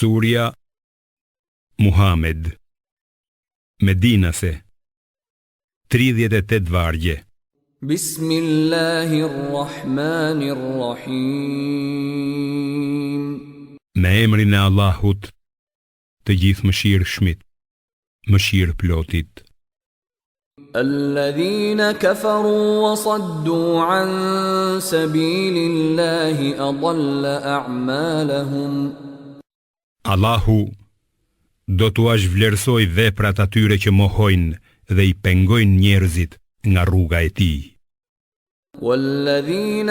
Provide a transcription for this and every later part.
Surja Muhammed, Medinase, 38 vargje. Bismillahirrahmanirrahim. Me emrin e Allahut, të gjithë mëshirshmit, mëshirë plotit. الذين كفروا وصدوا عن سبيل الله أضل أعمالهم. Allahu do t'u vlerësoj veprat atyre që mohojnë dhe i pengojnë njerëzit nga rruga e tij. والذين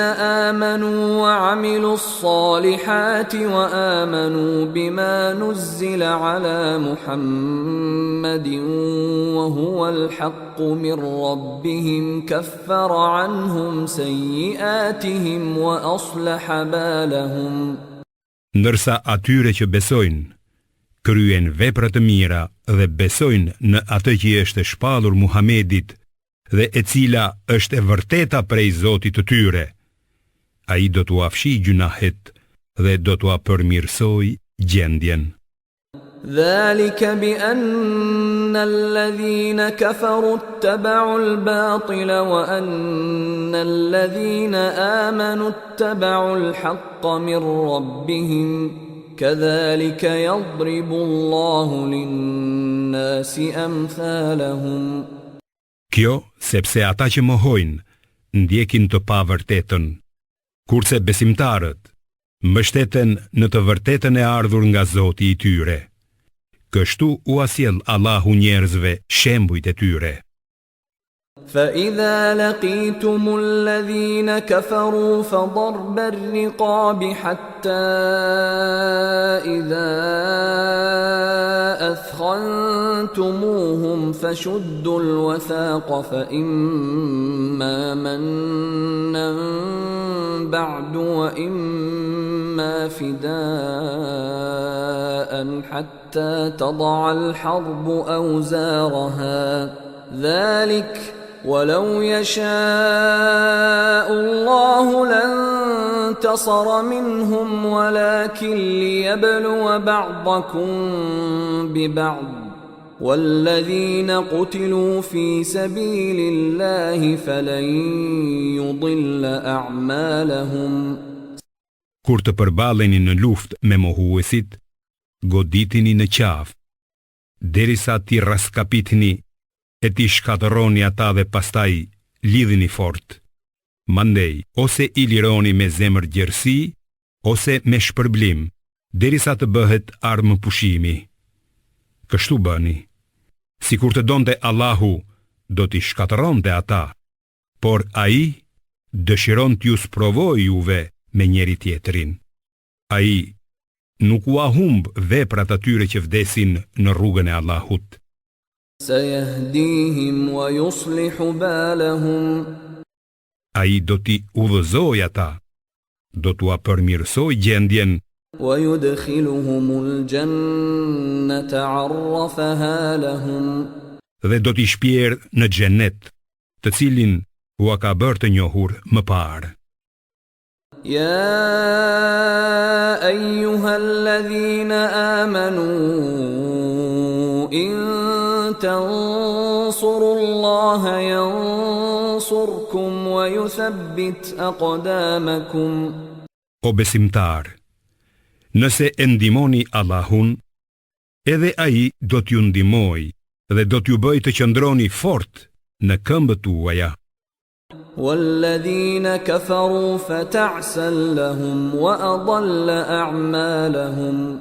آمنوا وعملوا الصالحات وآمنوا بما نزل على محمد وهو الحق من ربهم كفر عنهم سيئاتهم وأصلح بالهم. Ndërsa atyre që besojnë, kryen vepra të mira dhe besojnë në atë që është shpallur Muhamedit dhe e cila është e vërteta prej Zotit të tyre, ai do t'u afshi gjunahet dhe do t'u përmirësoj gjendjen. ذلك بأن الذين كفروا اتبعوا الباطل وأن الذين آمنوا اتبعوا الحق من ربهم كذلك يضرب الله للناس أمثالهم. Kjo sepse ata që mohojnë ndjekin të pavërtetën, kurse besimtarët mbështeten në të vërtetën e ardhur nga Zoti i tyre. Kështu u asjell Allahu njerëzve shembujt e tyre. فإذا لقيتم الذين كفروا فضرب الرقاب حتى إذا أثخنتموهم فشدوا الوثاق فإما منا بعد وإما فداء حتى تضع الحرب أوزارها ذلك ولو يشاء الله لانتصر منهم ولكن ليبلو بعضكم ببعض والذين قتلوا في سبيل الله فلن يضل أعمالهم. Kur të përballeni në luftë me mohuesit, goditini në qafë, derisa ti raskapitni e ti shkatërroni ata dhe pastaj lidhini fort. Mandej, ose i lironi me zemër gjerësi, ose me shpërblim, derisa të bëhet armë pushimi. Kështu bëni. Sikur të donte Allahu, do t'i shkatëronte ata, por ai dëshiron t'ju sprovojë juve me njeri tjetrin. Ai nuk u humb veprat atyre që vdesin në rrugën e Allahut. سيهديهم ويصلح بالهم. Ai do t'i udhëzoj ata, do t'u përmirësoj gjendjen. ويدخلهم الجنة عرفها لهم. Dhe do t'i shpjerë në xhenet, të cilin ua ka bërë të njohur më parë. يا أيها الذين آمنوا إن تنصروا الله ينصركم ويثبت أقدامكم. O besimtar, nëse e ndihmoni Allahun, edhe ai do t'ju ndihmoj dhe do t'ju bëj të qëndroni fort në këmbët tuaja. والذين كفروا فتعسا لهم وأضل أعمالهم.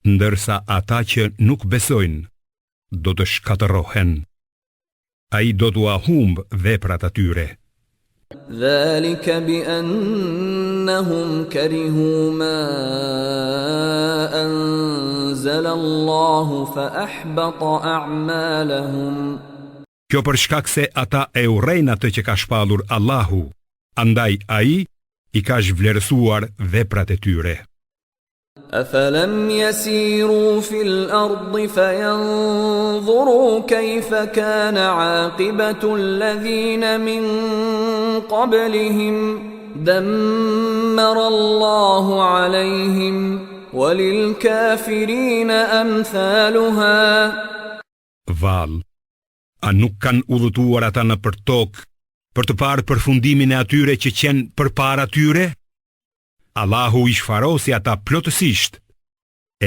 Ndërsa ata që nuk besojnë, do të shkatërrohen. Ai do t'u humb veprat atyre. ذلك بأنهم كرهوا ما أنزل الله فأحبط أعمالهم. Kjo për shkak se ata e urrejnë atë që ka shpallur Allahu, andaj ai i ka zhvlerësuar veprat e tyre. أفلم يسيروا في الأرض فينظروا كيف كان عاقبة الذين من قبلهم دمر الله عليهم وَلِلْكَافِرِينَ أَمْثَالُهَا. Val, a nuk kanë udhëtuar ata në për tokë për të parë përfundimin e atyre që qenë përpara tyre? Allahu i shfarosi ata plotësisht,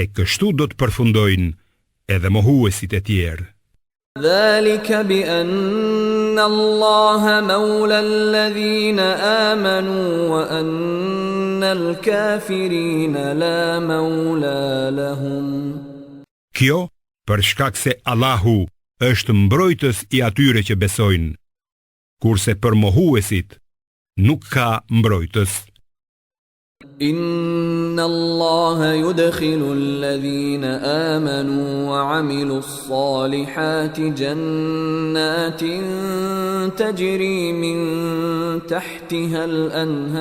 e kështu do të përfundojnë edhe mohuesit e tjerë. ذلك بأن الله مولى الذين آمنوا وأن الكافرين لا مولى لهم. Kjo për shkak se Allahu është mbrojtës i atyre që besojnë, kurse për mohuesit nuk ka mbrojtës. إن الله يدخل الذين آمنوا وعملوا الصالحات جنات تجري من تحتها الأنهار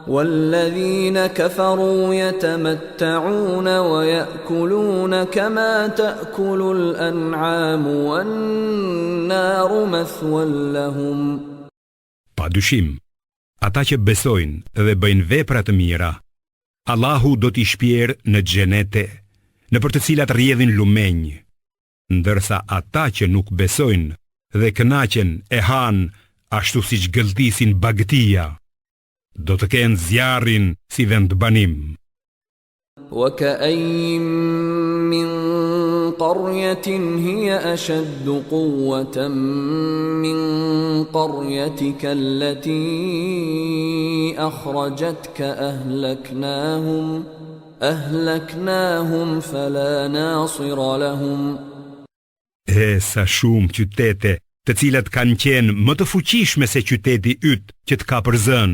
والذين كفروا يتمتعون ويأكلون كما تأكل الأنعام والنار مثوى لهم. Padyshim, ata që besojnë dhe bëjnë vepra të mira, Allahu do t'i shpjerë në xhenete, nëpër të cilat rrjedhin lumenj, ndërsa ata që nuk besojnë dhe kënaqen e hanë ashtu siç gëlltisin bagëtia, do të kenë zjarrin si vendbanim. وكأين من قرية هي أشد قوة من قريتك التي أخرجتك أهلكناهم فلا ناصر لهم. Sa shumë qytete, të cilat kanë qenë më të fuqishme se qyteti yt që të ka përzën,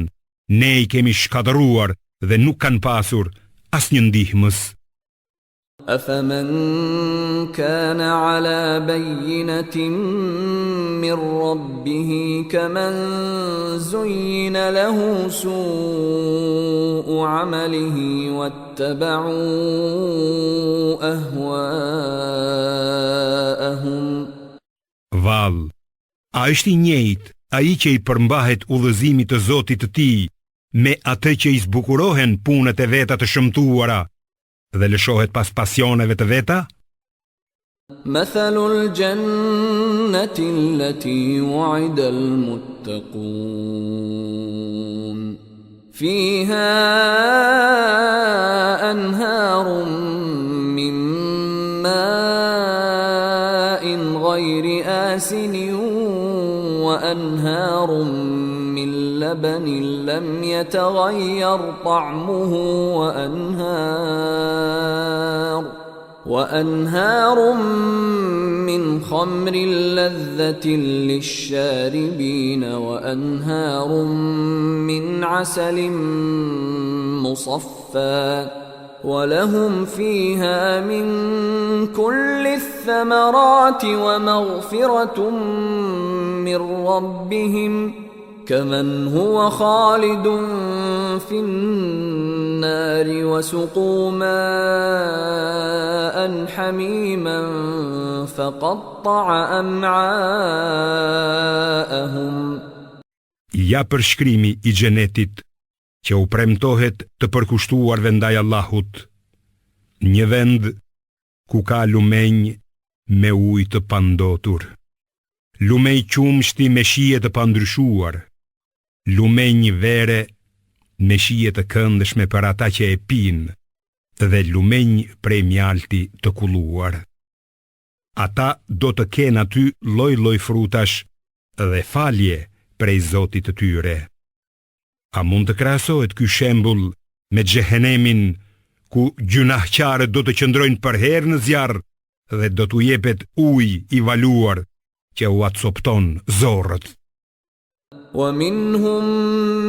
ne I kemi shkatëruar dhe nuk kanë pasur asnjë ndihmës. أفمن كان على بينة من ربه كمن زين له سوء عمله واتبعوا أهواءهم. Val, a është I njëjtë ai që I përmbahet udhëzimit të Zotit të tij me atë që I zbukurohen punët e veta të shëmtuara dhe lëshohet pas pasioneve të veta? مثل الجنة التي وعد المتقون فيها أنهار من ماء غير آسن وأنهار من لبن لم يتغير طعمه وأنهار من خمر لذة للشاربين وأنهار من عسل مصفى ولهم فيها من كل الثمرات ومغفرة من ربهم كمن هو خالد في النار وسقوا ماء حميما فقطع أمعاءهم. Ja përshkrimi I xhenetit që u premtohet të përkushtuarve ndaj Allahut, një vend ku ka lumenj me ujë të pandotur, lumenj qumshti me shije të pandryshuar, lumenj vere me shije të këndshme për ata që e pinë, dhe lumenj prej mjalti të kulluar. Ata do të kenë aty lloj-lloj frutash dhe falje prej Zotit të tyre. A mund të krahasohet ky shembull me xhehenemin ku gjunahqarët do të qëndrojnë për herë në zjarr dhe do t'u jepet ujë I valuar që u atësopton zorrët? ومنهم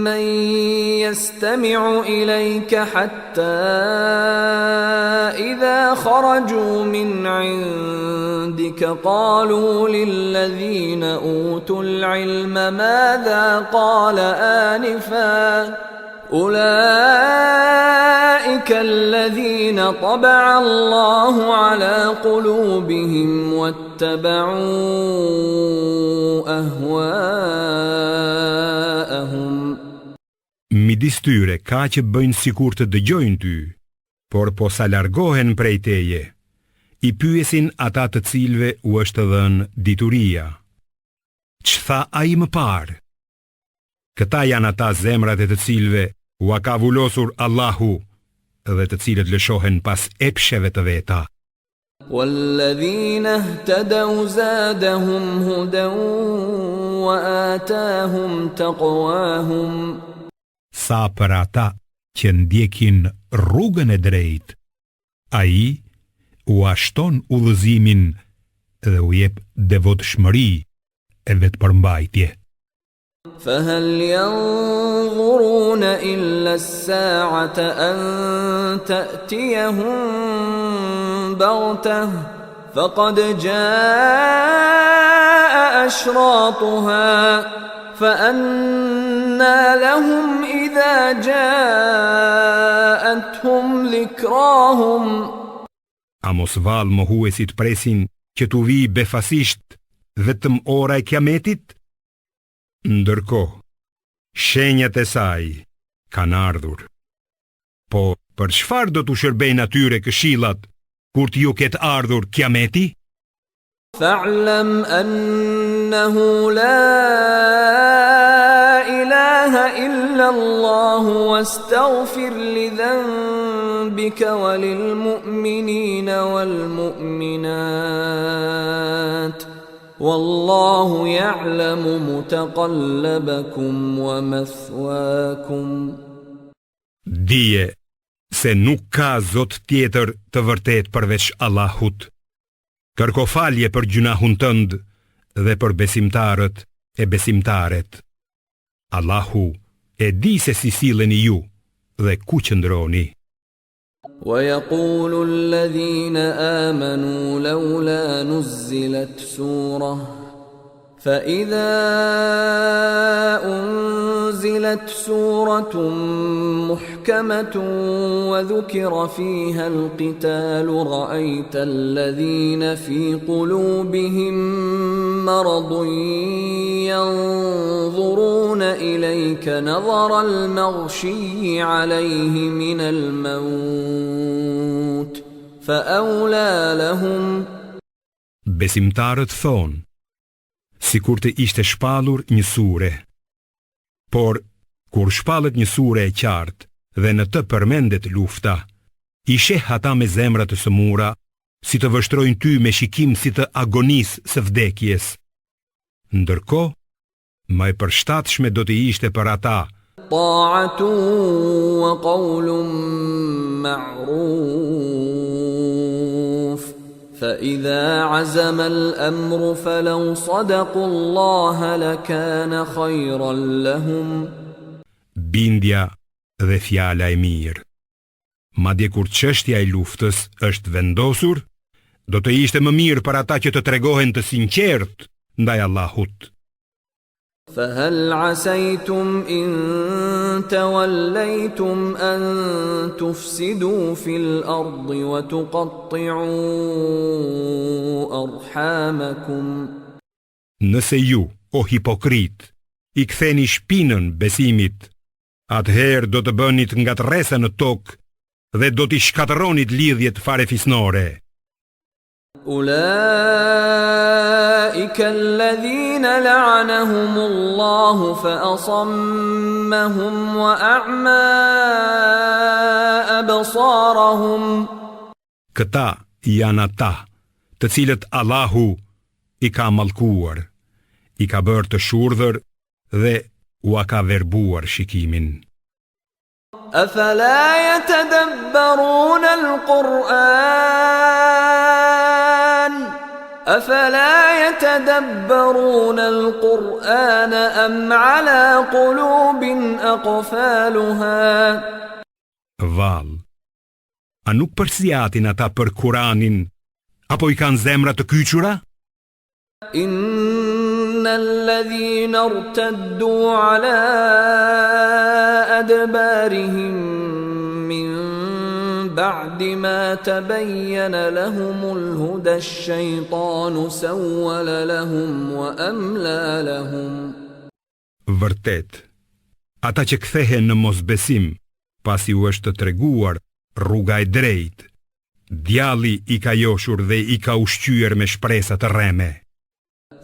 من يستمع إليك حتى إذا خرجوا من عندك قالوا للذين أوتوا العلم ماذا قال آنفا أولئك الذين طبع الله على قلوبهم واتبعوا أهواءهم. midis tyre ka që bëjnë sikur të dëgjojnë ty, por po sa largohen prej teje, i pyesin ata të cilve u është dhënë dituria. Ç'tha ai më parë? Këta janë ata zemrat e të cilve u ka vullosur Allahu dhe të cilët lëshohen pas epsheve të veta. وَالَّذِينَ اهْتَدَوْا زَادَهُمْ هُدًى وَآتَاهُمْ تَقْوَاهُمْ. Sa për ata që ndjekin rrugën e drejtë, ai u ashton udhëzimin dhe u jep devotshmëri e vetëpërmbajtje. فَهَلْ يَنظُرُونَ إِلَّا السَّاعَةَ أَن تَأْتِيَهُم بَغْتَةً فَقَدْ جَاءَ أَشْرَاطُهَا فَأَنَّى لَهُمْ إِذَا جَاءَتْهُمْ ذِكْرَاهُمْ. A mos vallë mohuesit presin që t'u vi befasisht vetëm ora e kiametit? Ndërkohë, shenjat e saj kanë ardhur. Po, për çfarë do t'u shërbejnë atyre këshillat kur t'ju ketë ardhur kiameti? فَاعْلَمْ أَنَّهُ لَا إِلَهَ إِلَّا اللَّهُ وَاسْتَغْفِرْ لِذَنبِكَ وَلِلْمُؤْمِنِينَ وَالْمُؤْمِنَاتِ وَاللَّهُ يَعْلَمُ مُتَقَلَّبَكُمْ وَمَثْوَاكُمْ. Dije se nuk ka zot tjetër të vërtet përveç Allahut. Kërko falje për gjunahun tënd dhe për besimtarët e besimtaret. Allahu e di se si silleni ju dhe ku qëndroni. وَيَقُولُ الَّذِينَ آمَنُوا لَوْلَا نُزِّلَتْ سُورَةٌ فَإِذَا أُنزِلَتْ سُورَةٌ مُحْكَمَةٌ وَذُكِرَ فِيهَا الْقِتَالُ رَأَيْتَ الَّذِينَ فِي قُلُوبِهِم مَّرَضٌ يَنظُرُونَ إِلَيْكَ نَظَرَ الْمَغْشِيِّ عَلَيْهِ مِنَ الْمَوْتِ فَأَوْلَى لَهُمْ. Besimtarët thonë, sikur të ishte shpallur një sure. Por, kur shpallet një sure e qartë dhe në të përmendet lufta, i sheh ata me zemra të sëmura, si të vështrojnë ty me shikim si të agonisë së vdekjes. Ndërkohë, më e përshtatshme do të ishte për ata طَاعَةٌ وَقَوْلٌ مَّعْرُوفٌ فَإِذَا عَزَمَ الْأَمْرُ فَلَوْ صَدَقُوا اللَّهَ لَكَانَ خَيْرًا لَهُمْ. Bindja dhe fjala e mirë. Madje kur çështja e luftës është vendosur, do të ishte më mirë për ata që të tregohen të sinqert ndaj Allahut. فَهَلْ عَسَيْتُمْ إِن تَوَلَّيْتُمْ أَن تُفْسِدُوا فِي الْأَرْضِ وَتُقَطِّعُوا أَرْحَامَكُمْ. Nëse ju, o hipokrit, i ktheni shpinën besimit, atëherë do të bënit ngatërresa në tokë dhe do t'i shkatëronit lidhjet farefisnore. أُولَئِكَ الَّذِينَ لَعَنَهُمُ اللَّهُ فَأَصَمَّهُمْ وَأَعْمَى أَبْصَارَهُمْ. Këta janë ata të cilët Allahu i ka mallkuar, i ka bërë të shurdhër dhe u ka verbuar shikimin. أَفَلَا يَتَدَبَّرُونَ الْقُرْآنَ أَمْ عَلَى قُلُوبٍ أَقْفَالُهَا. Val, a nuk përsiatin ata për Kur'anin, apo i kanë zemra të kyçura? إِنَّ الَّذِينَ ارْتَدُّوا عَلَى أَدْبَارِهِم مِّن بَعْدِ مَا تَبَيَّنَ لَهُمُ الْهُدَى الشَّيْطَانُ سَوَّلَ لَهُمْ وَأَمْلَى لَهُمْ. Vërtet, ata që kthehen në mosbesim, pasi u është treguar rruga e drejtë, djalli i ka joshur dhe i ka ushqyer me shpresa të rreme.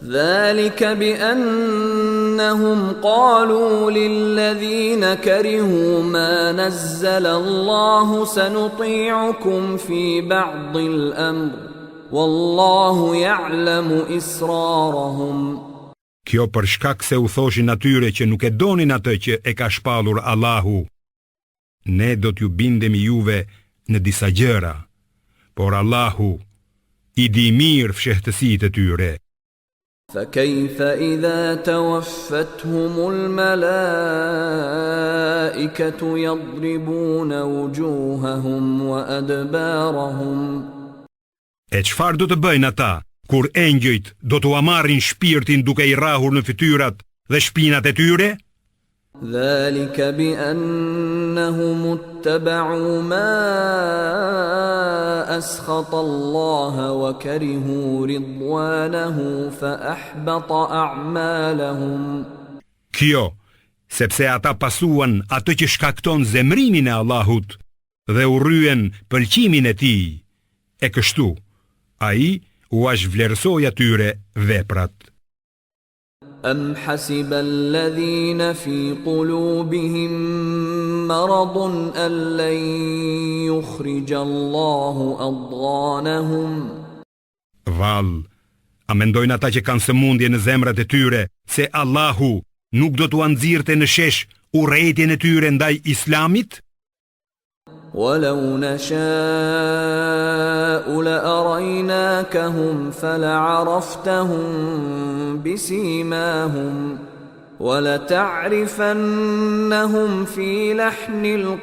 ذلك بأنهم قالوا للذين كرهوا ما نزل الله سنطيعكم في بعض الأمر والله يعلم إسرارهم. Kjo për shkak se u thoshin atyre që nuk e donin atë që e ka shpallur Allahu, ne do t'ju bindemi juve në disa gjëra, por Allahu i di mirë fshehtësitë e tyre. فكيف إذا توفتهم الملائكة يضربون وجوههم وأدبارهم. E çfarë do të bëjnë ata kur engjëjt do t'u marrin shpirtin duke i rrahur në fytyrat dhe shpinat e tyre? ذلك بأنهم اتبعوا ما أسخط الله وكرهوا رضوانه فأحبط أعمالهم. Kjo, sepse ata pasuan atë që shkakton zemrimin e Allahut dhe u rryen pëlqimin e tij, e kështu ai u vlerësoi atyre veprat. أم حسب الذين في قلوبهم مرض أن لن يخرج الله أضغانهم. Vallë, a mendojnë ata që kanë sëmundje në zemrat e tyre se Allahu nuk do t'u nxirrte në shesh urrëtitjen e tyre ndaj Islamit? ولو نشاء لأريناكهم فلعرفتهم بسيماهم ولتعرفنهم في لحن القول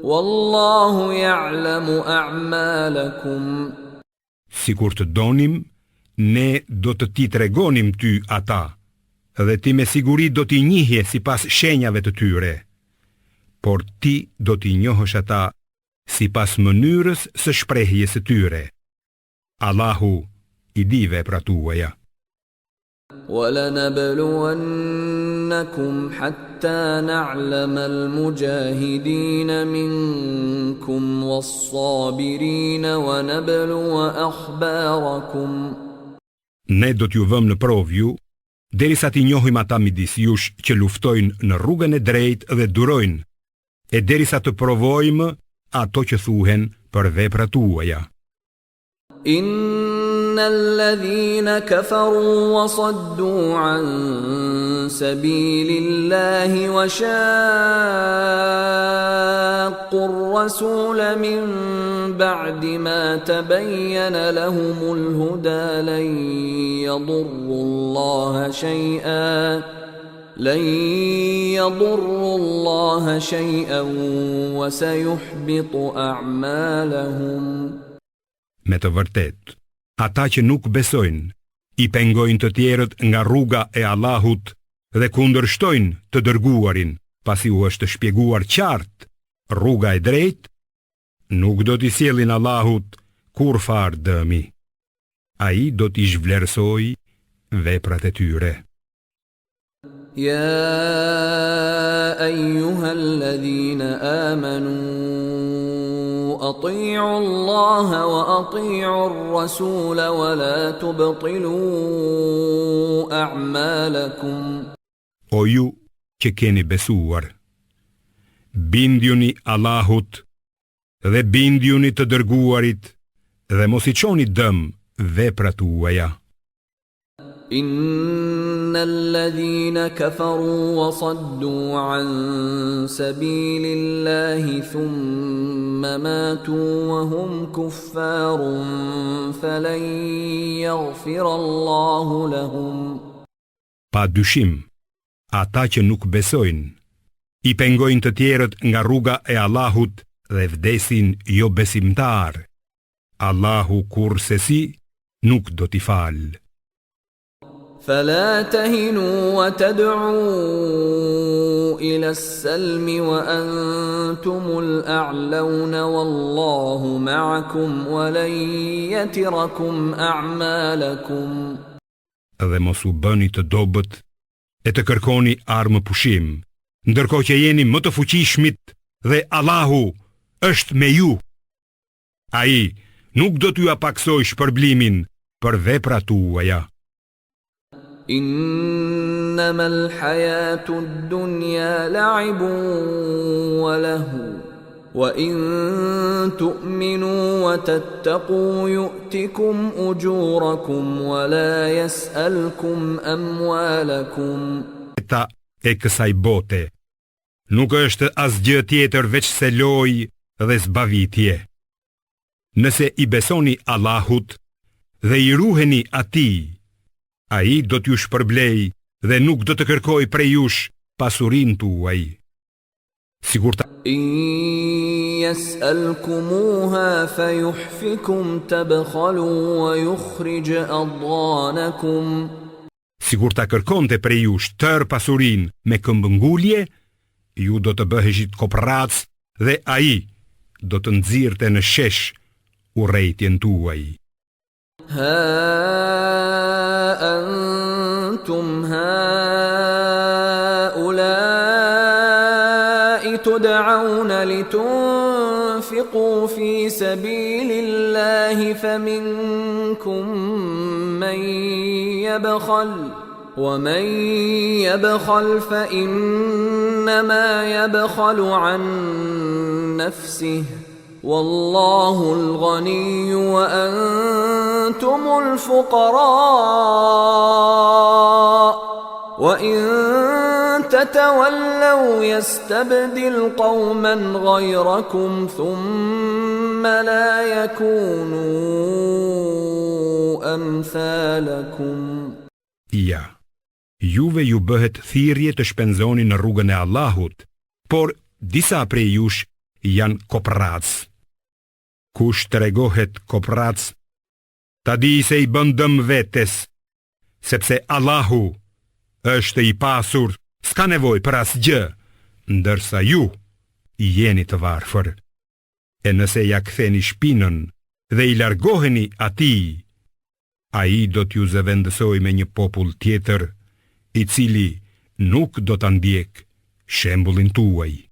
والله يعلم أعمالكم. Sikur të donim, ne do të ti tregonim ty ata, dhe ti me siguri do t'i njihje sipas shenjave të tyre. Por ti do t'i njohësh ata sipas mënyrës së shprehjes së tyre. Allahu i di veprat tuaja. وَلَنَبْلُوَنَّكُمْ حَتَّى نَعْلَمَ الْمُجَاهِدِينَ مِنكُمْ وَالصَّابِرِينَ وَنَبْلُوَ أَخْبَارَكُمْ. Ne do t'ju vëmë në provë ju, derisa t'i njohim ata midis jush që luftojnë në rrugën e drejtë dhe durojnë, e derisa të provojmë ato që thuhen për veprat tuaja. الذين كفروا وصدوا عن سبيل الله وشاقوا الرسول من بعد ما تبين لهم الهدى لن يضروا الله شيئا وسيحبط أعمالهم. Me të vërtet, ata që nuk besojnë, i pengojnë të tjerët nga rruga e Allahut dhe kundërshtojnë të dërguarin, pasi u është shpjeguar qartë rruga e drejtë, nuk do t'i sjellin Allahut kur far dëmi. Ai do t'i zhvlerësoj veprat e tyre. يا أيها الذين آمنوا أطيعوا الله وأطيعوا الرسول ولا تبطلوا أعمالكم. O ju që keni besuar, bindjuni Allahut dhe bindjuni të dërguarit dhe mos i çoni dëm veprat tuaja. إن الذين كفروا وصدوا عن سبيل الله ثم ماتوا وهم كفار فلن يغفر الله لهم. Pa dyshim, ata që nuk besojnë, i pengojnë të tjerët nga rruga e Allahut dhe vdesin jo besimtar. Allahu kurrësi nuk do t'i falë. فلا تهنوا وتدعوا إلى السلم وأنتم الأعلون والله معكم ولن يتركم أعمالكم. Dhe mos u bëni të dobët e të kërkoni armë pushim, ndërkohë që jeni më të fuqishmit dhe Allahu është me ju. Ai nuk do t'ju apaksoj shpërblimin për veprat tuaja. إنما الحياة الدنيا لعب وله وإن تؤمنوا وتتقوا يؤتكم أجوركم ولا يسألكم أموالكم. Ta e kësaj bote nuk është asgjë tjetër veç se lojë dhe zbavitje. Nëse i besoni Allahut dhe i ruheni atij, ai do t'ju shpërblej dhe nuk do të kërkoj prej jush pasurinë tuaj. Sigurta إن يسألكموها فيحفكم تبخلوا ويخرج أضغانكم. Sigur ta kërkonte prej jush tër pasurinë me këmbëngulje, ju do të bëheshit koprac dhe ai do të nxirrte në shesh urrejtjen tuaj. ها أنتم هؤلاء تدعون لتنفقوا في سبيل الله فمنكم من يبخل ومن يبخل فإنما يبخل عن نفسه والله الغني وأنتم الفقراء وإن تتولوا يستبدل قوما غيركم ثم لا يكونوا أمثالكم. Ja, juve ju bëhet thirrje të shpenzoni në rrugën e Allahut, por disa prej jush janë koprac. Kush tregohet koprac, ta di se i bën dëm vetes, sepse Allahu është i pasur, s'ka nevojë për asgjë, ndërsa ju jeni të varfër. E nëse ja ktheni shpinën dhe i largoheni atij, ai do t'ju zëvendësoj me një popull tjetër, i cili nuk do ta ndjek shembullin tuaj.